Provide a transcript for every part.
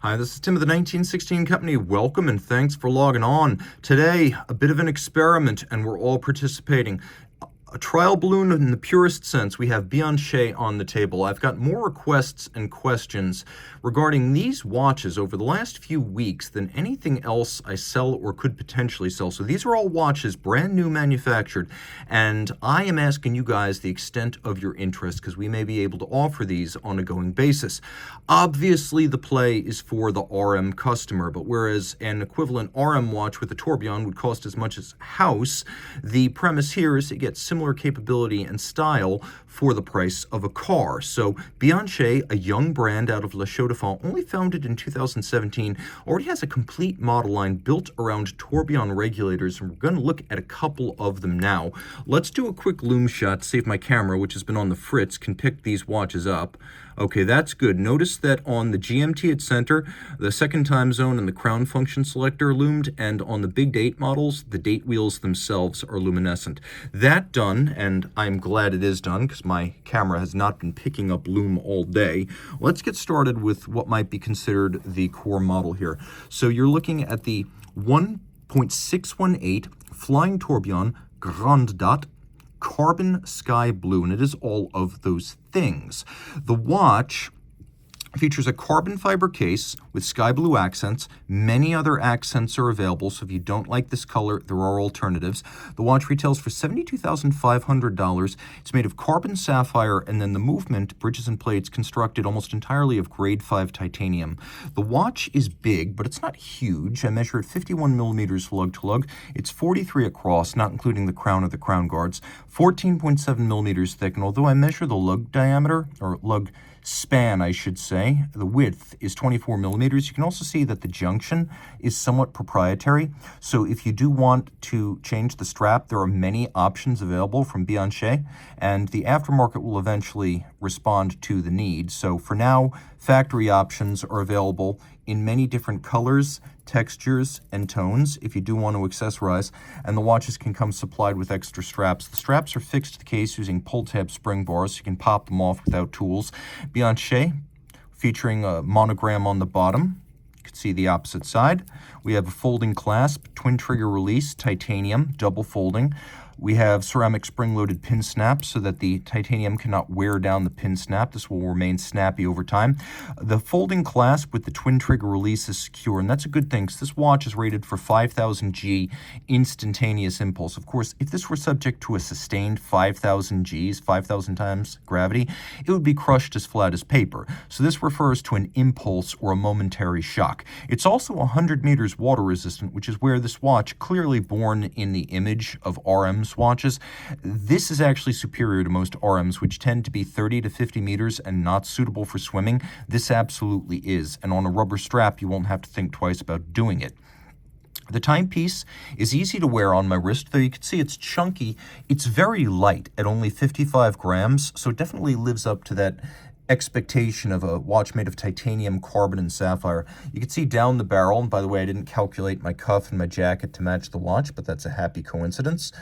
Hi, this is Tim of the 1916 Company. Welcome and thanks for logging on. Today, a bit of an experiment, and we're all participating. A trial balloon in the purest sense. We have Bianchet on the table. I've got more requests and questions regarding these watches over the last few weeks than anything else I sell or could potentially sell. So these are all watches, brand new manufactured, and I am asking you guys the extent of your interest because we may be able to offer these on a going basis. Obviously, the play is for the RM customer, but whereas an equivalent RM watch with a tourbillon would cost as much as a house, the premise here is to get similar capability and style for the price of a car. So Bianchet, a young brand out of La Chaux-de-Fonds, only founded in 2017, already has a complete model line built around tourbillon regulators, and we're going to look at a couple of them now. Let's do a quick loom shot to see if my camera, which has been on the fritz, can pick these watches up. Okay, that's good. Notice that on the GMT at center, the second time zone and the crown function selector loomed, and on the big date models, the date wheels themselves are luminescent. That done, and I'm glad it is done because my camera has not been picking up loom all day. Let's get started with what might be considered the core model here. So you're looking at the 1.618 Flying Tourbillon Grande Date carbon sky blue, and it is all of those things. The watch features a carbon fiber case with sky blue accents. Many other accents are available, so if you don't like this color, there are alternatives. The watch retails for $72,500. It's made of carbon sapphire, and then the movement, bridges and plates, constructed almost entirely of grade 5 titanium. The watch is big, but it's not huge. I measure it 51 millimeters lug to lug. It's 43 across, not including the crown or the crown guards, 14.7 millimeters thick, and although I measure the lug diameter, or lug span, I should say, the width is 24 millimeters. You can also see that the junction is somewhat proprietary. So if you do want to change the strap, there are many options available from Bianchet, and the aftermarket will eventually respond to the need. So for now, factory options are available in many different colors, textures, and tones if you do want to accessorize, and the watches can come supplied with extra straps. The straps are fixed to the case using pull-tab spring bars, so you can pop them off without tools. Bianchet, featuring a monogram on the bottom. You can see the opposite side. We have a folding clasp, twin trigger release, titanium, double folding. We have ceramic spring-loaded pin snaps so that the titanium cannot wear down the pin snap. This will remain snappy over time. The folding clasp with the twin trigger release is secure, and that's a good thing because this watch is rated for 5,000 G instantaneous impulse. Of course, if this were subject to a sustained 5,000 Gs, 5,000 times gravity, it would be crushed as flat as paper. So this refers to an impulse or a momentary shock. It's also 100 meters water resistant, which is where this watch, clearly born in the image of RM's watches, this is actually superior to most RMs, which tend to be 30 to 50 meters and not suitable for swimming. This absolutely is, and on a rubber strap, you won't have to think twice about doing it. The timepiece is easy to wear on my wrist, though you can see it's chunky. It's very light at only 55 grams, so it definitely lives up to that expectation of a watch made of titanium, carbon, and sapphire. You can see down the barrel, and by the way, I didn't calculate my cuff and my jacket to match the watch, but that's a happy coincidence.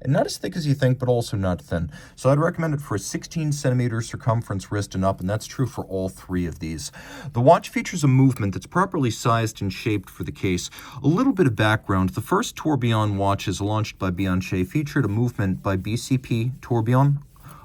And not as thick as you think, but also not thin. So I'd recommend it for a 16 centimeter circumference wrist and up, and that's true for all three of these. The watch features a movement that's properly sized and shaped for the case. A little bit of background. The first tourbillon watches launched by Bianchet featured a movement by BCP Tourbillon,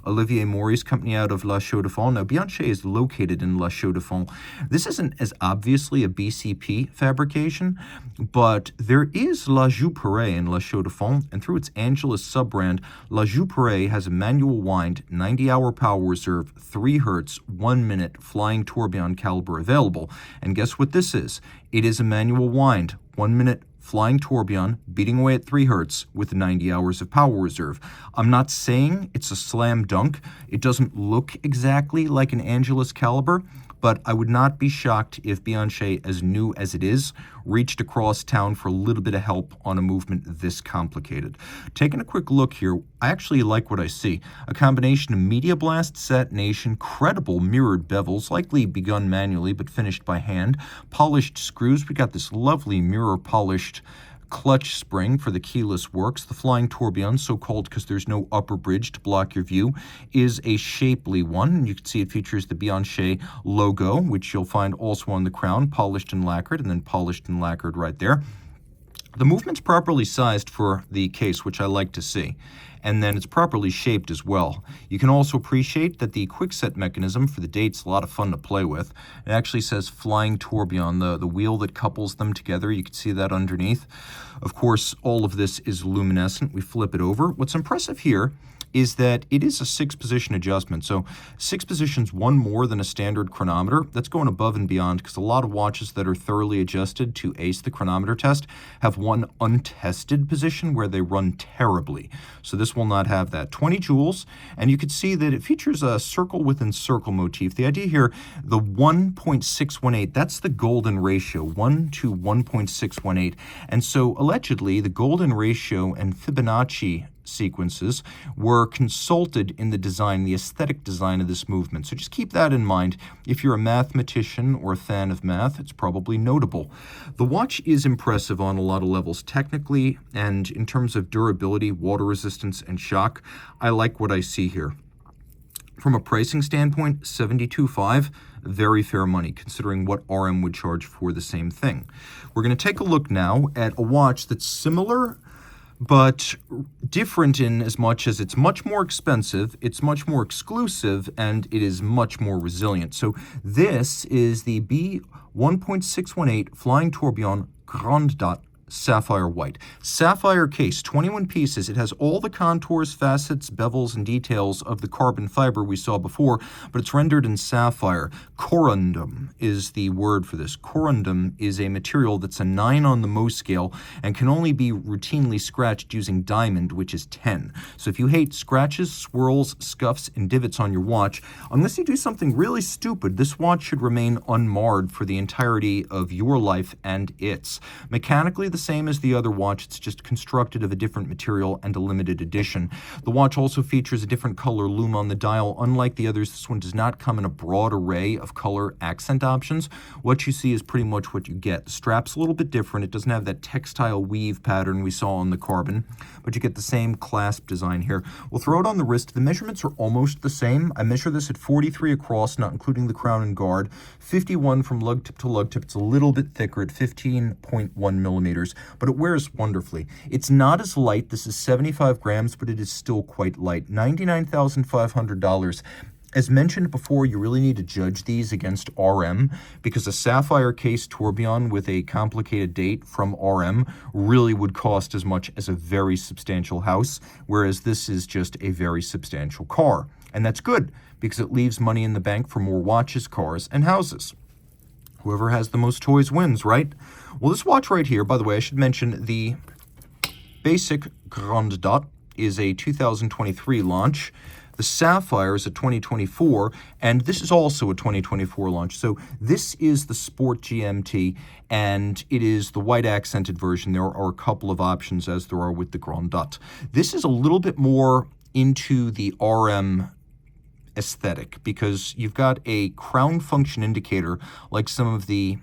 Olivier Maury's company out of La Chaux-de-Fonds. Now, Bianchet is located in La Chaux-de-Fonds. This isn't as obviously a BCP fabrication, but there is La Joux-Perret in La Chaux-de-Fonds, and through its Angelus sub-brand, La Joux-Perret has a manual wind, 90-hour power reserve, 3 Hertz, 1 minute flying tourbillon caliber available. And guess what this is? It is a manual wind, 1 minute flying tourbillon, beating away at 3 Hertz with 90 hours of power reserve. I'm not saying it's a slam dunk. It doesn't look exactly like an Angelus caliber, but I would not be shocked if Bianchet, as new as it is, reached across town for a little bit of help on a movement this complicated. Taking a quick look here, I actually like what I see. A combination of Media Blast satination, credible mirrored bevels, likely begun manually but finished by hand, polished screws. We got this lovely mirror polished clutch spring for the keyless works. The Flying Tourbillon, so-called because there's no upper bridge to block your view, is a shapely one. You can see it features the Bianchet logo, which you'll find also on the crown, polished and lacquered, and then polished and lacquered right there. The movement's properly sized for the case, which I like to see, and then it's properly shaped as well. You can also appreciate that the quickset mechanism for the date's a lot of fun to play with. It actually says Flying Tourbillon, the wheel that couples them together. You can see that underneath. Of course, all of this is luminescent. We flip it over. What's impressive here is that it is a 6-position adjustment. So 6 positions, one more than a standard chronometer. That's going above and beyond because a lot of watches that are thoroughly adjusted to ace the chronometer test have one untested position where they run terribly. So this will not have that. 20 joules, and you can see that it features a circle within circle motif. The idea here, the 1.618, that's the golden ratio, 1 to 1.618. And so allegedly, the golden ratio and Fibonacci sequences were consulted in the design, the aesthetic design of this movement. So just keep that in mind. If you're a mathematician or a fan of math, it's probably notable. The watch is impressive on a lot of levels, technically and in terms of durability, water resistance, and shock. I like what I see here. From a pricing standpoint, $72.5, very fair money considering what RM would charge for the same thing. We're going to take a look now at a watch that's similar but different in as much as it's much more expensive, it's much more exclusive, and it is much more resilient. So this is the B1.618 Flying Tourbillon Grande Date Sapphire White. Sapphire case, 21 pieces. It has all the contours, facets, bevels, and details of the carbon fiber we saw before, but it's rendered in sapphire. Corundum is the word for this. Corundum is a material that's a 9 on the Mohs scale and can only be routinely scratched using diamond, which is 10. So if you hate scratches, swirls, scuffs, and divots on your watch, unless you do something really stupid, this watch should remain unmarred for the entirety of your life and its. Mechanically, the same as the other watch, it's just constructed of a different material and a limited edition. The watch also features a different color lume on the dial. Unlike the others, this one does not come in a broad array of color accent options. What you see is pretty much what you get. The strap's a little bit different. It doesn't have that textile weave pattern we saw on the carbon, but you get the same clasp design here. We'll throw it on the wrist. The measurements are almost the same. I measure this at 43 across, not including the crown and guard, 51 from lug tip to lug tip. It's a little bit thicker at 15.1 millimeters. But it wears wonderfully. It's not as light. This is 75 grams, but it is still quite light. $99,500. As mentioned before, you really need to judge these against RM because a sapphire case tourbillon with a complicated date from RM really would cost as much as a very substantial house, whereas this is just a very substantial car. And that's good because it leaves money in the bank for more watches, cars, and houses. Whoever has the most toys wins, right? Well, this watch right here, by the way, I should mention the basic Grande Date is a 2023 launch. The Sapphire is a 2024, and this is also a 2024 launch. So this is the Sport GMT, and it is the white accented version. There are a couple of options as there are with the Grande Date. This is a little bit more into the RM aesthetic because you've got a crown function indicator like some of the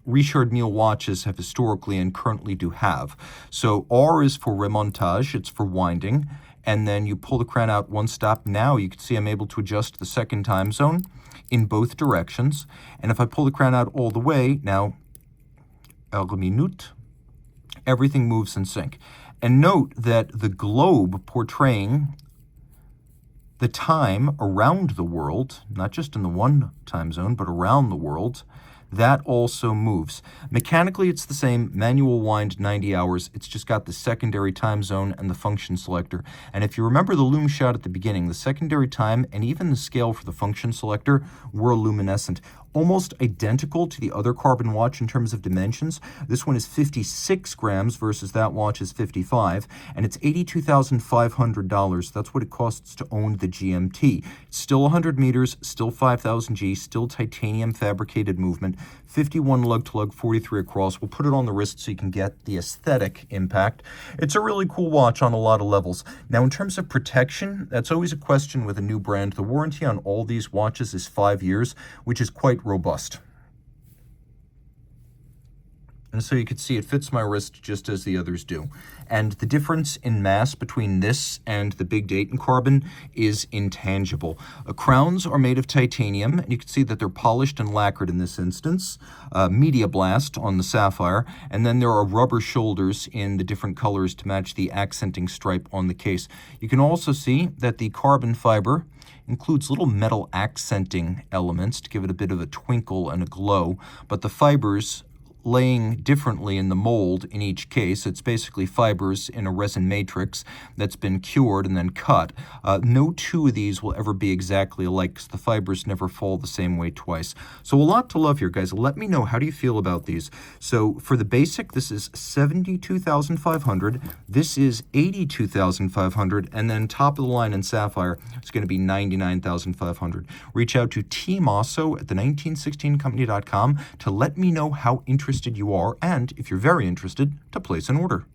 Richard Mille watches have historically and currently do have. So R is for remontage, it's for winding, and then you pull the crown out one stop. Now you can see I'm able to adjust the second time zone in both directions, and if I pull the crown out all the way, now heure minute, everything moves in sync. And note that the globe portraying the time around the world, not just in the one time zone, but around the world, that also moves. Mechanically, it's the same. Manual wind, 90 hours. It's just got the secondary time zone and the function selector. And if you remember the lume shot at the beginning, the secondary time and even the scale for the function selector were luminescent. Almost identical to the other carbon watch in terms of dimensions. This one is 56 grams versus that watch is 55, and it's $82,500. That's what it costs to own the GMT. It's still 100 meters, still 5,000 G, still titanium fabricated movement, 51 lug to lug, 43 across. We'll put it on the wrist so you can get the aesthetic impact. It's a really cool watch on a lot of levels. Now, in terms of protection, that's always a question with a new brand. The warranty on all these watches is 5 years, which is quite robust. And so you can see it fits my wrist just as the others do. And the difference in mass between this and the Big Date in carbon is intangible. Crowns are made of titanium, and you can see that they're polished and lacquered in this instance. Media Blast on the Sapphire, and then there are rubber shoulders in the different colors to match the accenting stripe on the case. You can also see that the carbon fiber includes little metal accenting elements to give it a bit of a twinkle and a glow, but the fibers laying differently in the mold in each case. It's basically fibers in a resin matrix that's been cured and then cut. No two of these will ever be exactly alike because the fibers never fall the same way twice. So a lot to love here, guys. Let me know, how do you feel about these? So for the basic, this is $72,500. This is $82,500. And then top of the line in Sapphire, it's going to be $99,500. Reach out to Team Mosso at the1916company.com to let me know how interested you are, and if you're very interested, to place an order.